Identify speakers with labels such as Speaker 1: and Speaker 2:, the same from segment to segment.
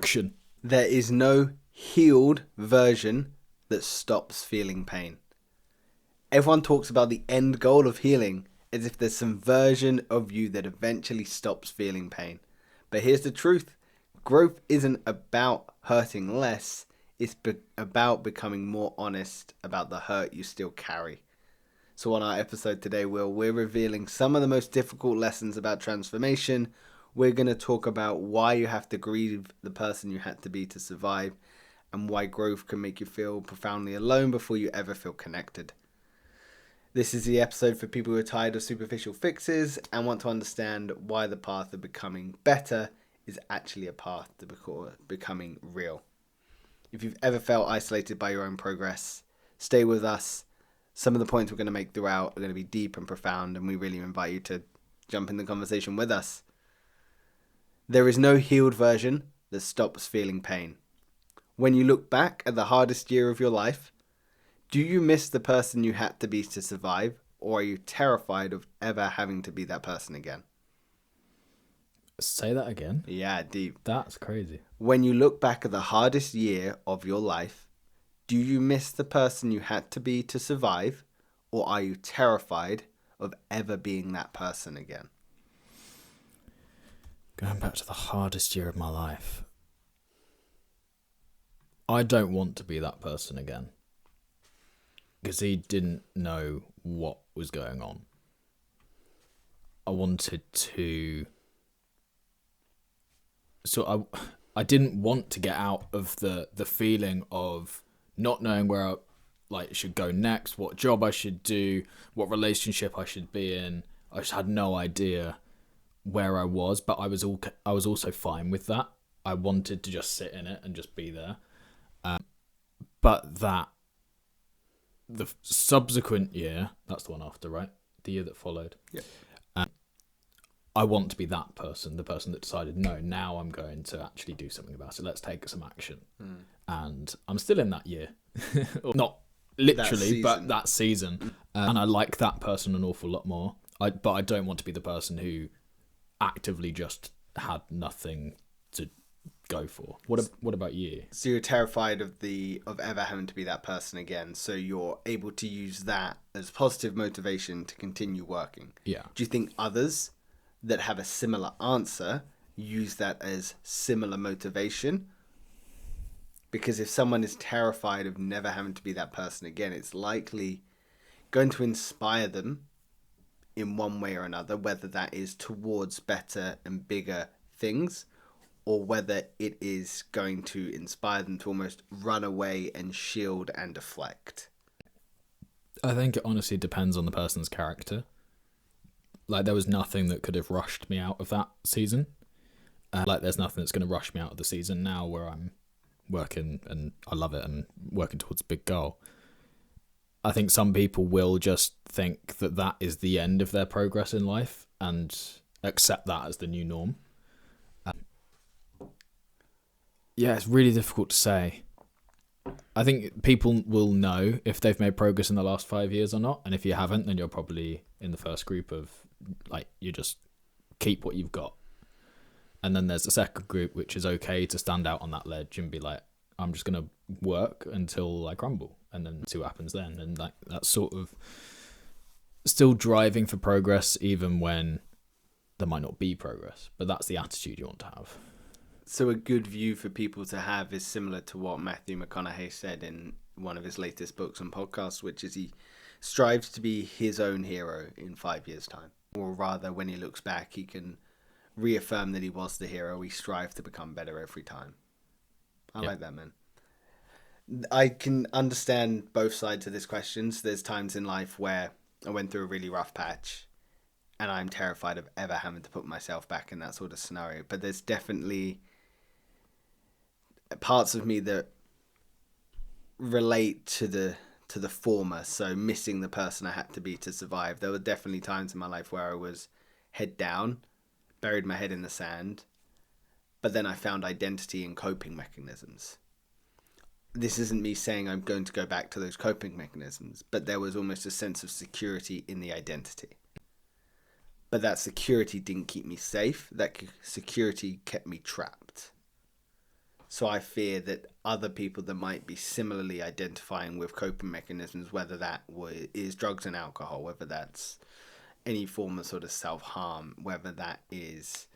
Speaker 1: action.
Speaker 2: There is no healed version that stops feeling pain. Everyone talks about the end goal of healing as if there's some version of you that eventually stops feeling pain. But here's the truth. Growth isn't about hurting less. It's about becoming more honest about the hurt you still carry. So on our episode today, we're revealing some of the most difficult lessons about transformation. We're going to talk about why you have to grieve the person you had to be to survive, and why growth can make you feel profoundly alone before you ever feel connected. This is the episode for people who are tired of superficial fixes and want to understand why the path of becoming better is actually a path to becoming real. If you've ever felt isolated by your own progress, stay with us. Some of the points we're going to make throughout are going to be deep and profound, and we really invite you to jump in the conversation with us. There is no healed version that stops feeling pain. When you look back at the hardest year of your life, do you miss the person you had to be to survive, or are you terrified of ever having to be that person again?
Speaker 1: Say that again.
Speaker 2: Yeah, deep.
Speaker 1: That's crazy.
Speaker 2: When you look back at the hardest year of your life, do you miss the person you had to be to survive, or are you terrified of ever being that person again?
Speaker 1: Going back to the hardest year of my life, I don't want to be that person again. Because he didn't know what was going on. I wanted to... So I didn't want to get out of the feeling of not knowing where I should go next, what job I should do, what relationship I should be in. I just had no idea where I was, but I was also fine with that. I wanted to just sit in it and just be there. But the subsequent year, that's the one after, right? The year that followed.
Speaker 2: Yeah.
Speaker 1: I want to be that person, the person that decided, no, now I'm going to actually do something about it. Let's take some action. And I'm still in that year. Not literally, but that season. And I like that person an awful lot more. But I don't want to be the person who actively just had nothing to go for. What about you?
Speaker 2: So you're terrified of ever having to be that person again, so you're able to use that as positive motivation to continue working.
Speaker 1: Yeah.
Speaker 2: Do you think others that have a similar answer use that as similar motivation? Because if someone is terrified of never having to be that person again, it's likely going to inspire them in one way or another, whether that is towards better and bigger things, or whether it is going to inspire them to almost run away and shield and deflect.
Speaker 1: I think it honestly depends on the person's character. Like, there was nothing that could have rushed me out of that season. There's nothing that's going to rush me out of the season now where I'm working and I love it and working towards a big goal. I think some people will just think that is the end of their progress in life and accept that as the new norm. Yeah, it's really difficult to say. I think people will know if they've made progress in the last 5 years or not. And if you haven't, then you're probably in the first group of, you just keep what you've got. And then there's a second group, which is okay to stand out on that ledge and be like, I'm just going to work until I crumble and then see what happens then. And that's sort of still driving for progress, even when there might not be progress. But that's the attitude you want to have.
Speaker 2: So a good view for people to have is similar to what Matthew McConaughey said in one of his latest books and podcasts, which is he strives to be his own hero in 5 years' time. Or rather, when he looks back, he can reaffirm that he was the hero. He strived to become better every time. I like that, man. I can understand both sides of this question. So there's times in life where I went through a really rough patch and I'm terrified of ever having to put myself back in that sort of scenario. But there's definitely parts of me that relate to the former, so missing the person I had to be to survive. There were definitely times in my life where I was head down, buried my head in the sand, but then I found identity in coping mechanisms. This isn't me saying I'm going to go back to those coping mechanisms, but there was almost a sense of security in the identity. But that security didn't keep me safe. That security kept me trapped. So I fear that other people that might be similarly identifying with coping mechanisms, whether that is drugs and alcohol, whether that's any form of sort of self-harm, whether that is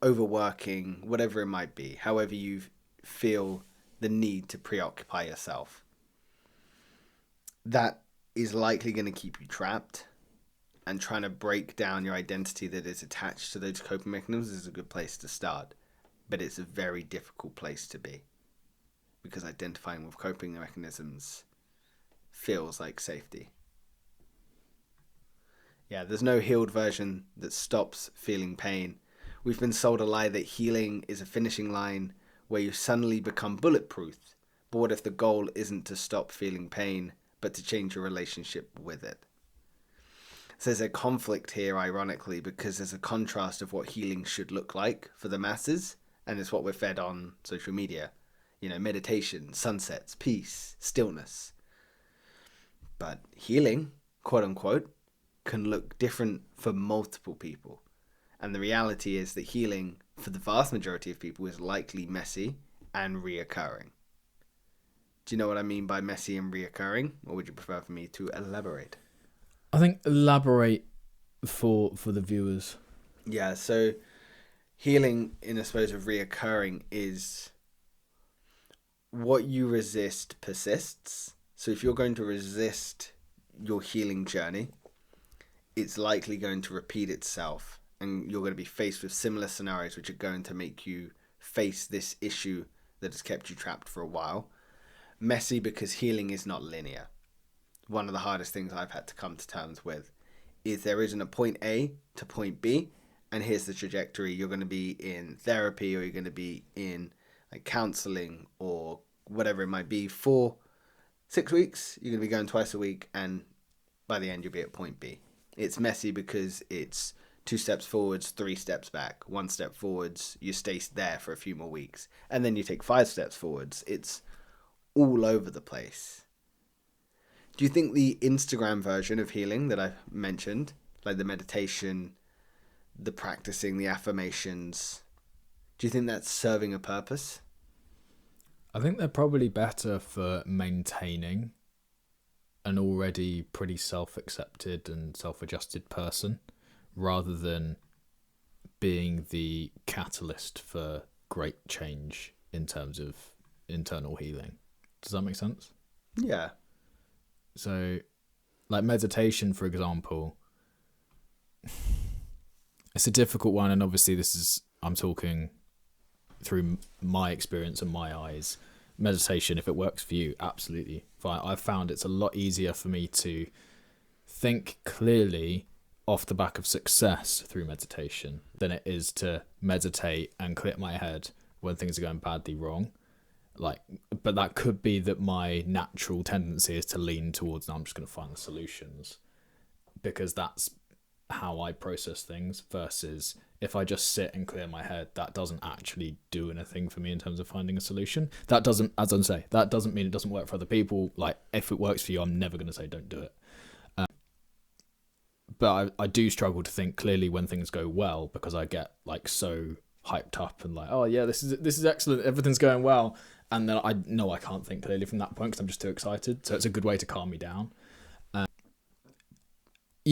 Speaker 2: overworking, whatever it might be, however you feel the need to preoccupy yourself, that is likely going to keep you trapped. And trying to break down your identity that is attached to those coping mechanisms is a good place to start. But it's a very difficult place to be, because identifying with coping mechanisms feels like safety. Yeah, there's no healed version that stops feeling pain. We've been sold a lie that healing is a finishing line where you suddenly become bulletproof. But what if the goal isn't to stop feeling pain, but to change your relationship with it? So there's a conflict here, ironically, because there's a contrast of what healing should look like for the masses, and it's what we're fed on social media. You know, meditation, sunsets, peace, stillness. But healing, quote unquote, can look different for multiple people. And the reality is that healing, for the vast majority of people, is likely messy and reoccurring. Do you know what I mean by messy and reoccurring? Or would you prefer for me to elaborate?
Speaker 1: I think elaborate for the viewers.
Speaker 2: Yeah, so healing, in a suppose of reoccurring, is what you resist persists. So if you're going to resist your healing journey, it's likely going to repeat itself, and you're going to be faced with similar scenarios which are going to make you face this issue that has kept you trapped for a while. Messy because healing is not linear. One of the hardest things I've had to come to terms with is there isn't a point A to point B, and here's the trajectory. You're going to be in therapy, or you're going to be in like counseling or whatever it might be for 6 weeks. You're going to be going twice a week, and by the end you'll be at point B. It's messy because it's 2 steps forwards, 3 steps back, 1 step forwards, you stay there for a few more weeks, and then you take 5 steps forwards. It's all over the place. Do you think the Instagram version of healing that I've mentioned, like the meditation, the practicing, the affirmations, do you think that's serving a purpose?
Speaker 1: I think they're probably better for maintaining an already pretty self-accepted and self-adjusted person, rather than being the catalyst for great change in terms of internal healing. Does that make sense?
Speaker 2: Yeah.
Speaker 1: So, like meditation, for example, it's a difficult one, and obviously I'm talking through my experience and my eyes. Meditation, if it works for you, absolutely fine. I've found it's a lot easier for me to think clearly off the back of success through meditation than it is to meditate and clear my head when things are going badly wrong. But that could be that my natural tendency is to lean towards, no, I'm just going to find the solutions, because that's how I process things, versus if I just sit and clear my head, that doesn't actually do anything for me in terms of finding a solution. That doesn't, as I say, that doesn't mean it doesn't work for other people. Like, if it works for you, I'm never going to say don't do it. But I do struggle to think clearly when things go well, because I get like so hyped up and like, oh yeah, this is excellent, everything's going well, and then I know I can't think clearly from that point because I'm just too excited. So it's a good way to calm me down.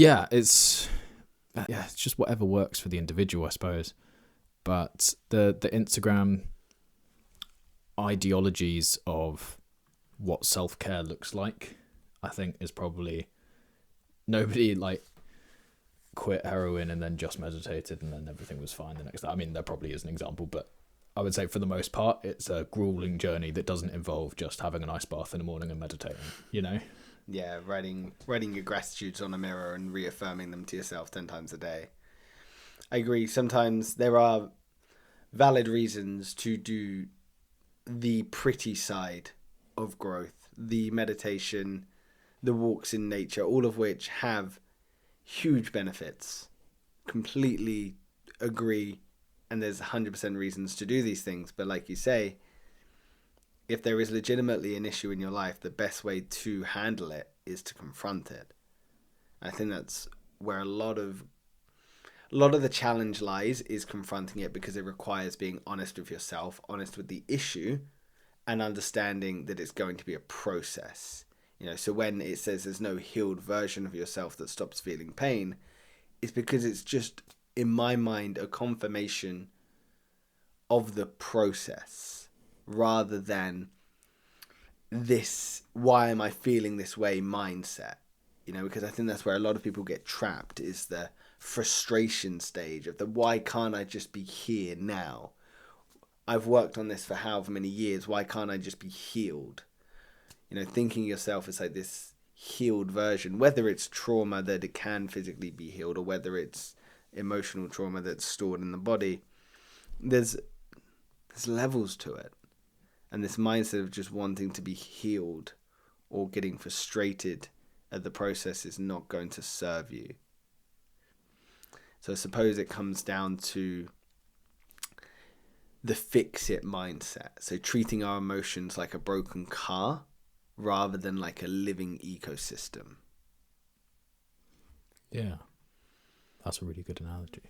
Speaker 1: It's just whatever works for the individual, I suppose. But the Instagram ideologies of what self-care looks like, I think, is probably nobody like quit heroin and then just meditated and then everything was fine the next day. I mean, there probably is an example, but I would say for the most part, it's a grueling journey that doesn't involve just having an ice bath in the morning and meditating, you know?
Speaker 2: Yeah, writing your gratitudes on a mirror and reaffirming them to yourself 10 times a day. I agree. Sometimes there are valid reasons to do the pretty side of growth, the meditation, the walks in nature, all of which have huge benefits. Completely agree. And there's 100% reasons to do these things. But like you say, if there is legitimately an issue in your life, the best way to handle it is to confront it. I think that's where a lot of A lot of the challenge lies is confronting it, because it requires being honest with yourself, honest with the issue, and understanding that it's going to be a process. So when it says there's no healed version of yourself that stops feeling pain, it's because it's just, in my mind, a confirmation of the process, rather than this "why am I feeling this way" mindset. Because I think that's where a lot of people get trapped, is the frustration stage of the "why can't I just be here now? I've worked on this for however many years, why can't I just be healed?" Thinking yourself as like this healed version, whether it's trauma that it can physically be healed, or whether it's emotional trauma that's stored in the body, there's levels to it. And this mindset of just wanting to be healed or getting frustrated at the process is not going to serve you. So I suppose it comes down to the fix-it mindset. So treating our emotions like a broken car rather than like a living ecosystem.
Speaker 1: Yeah, that's a really good analogy.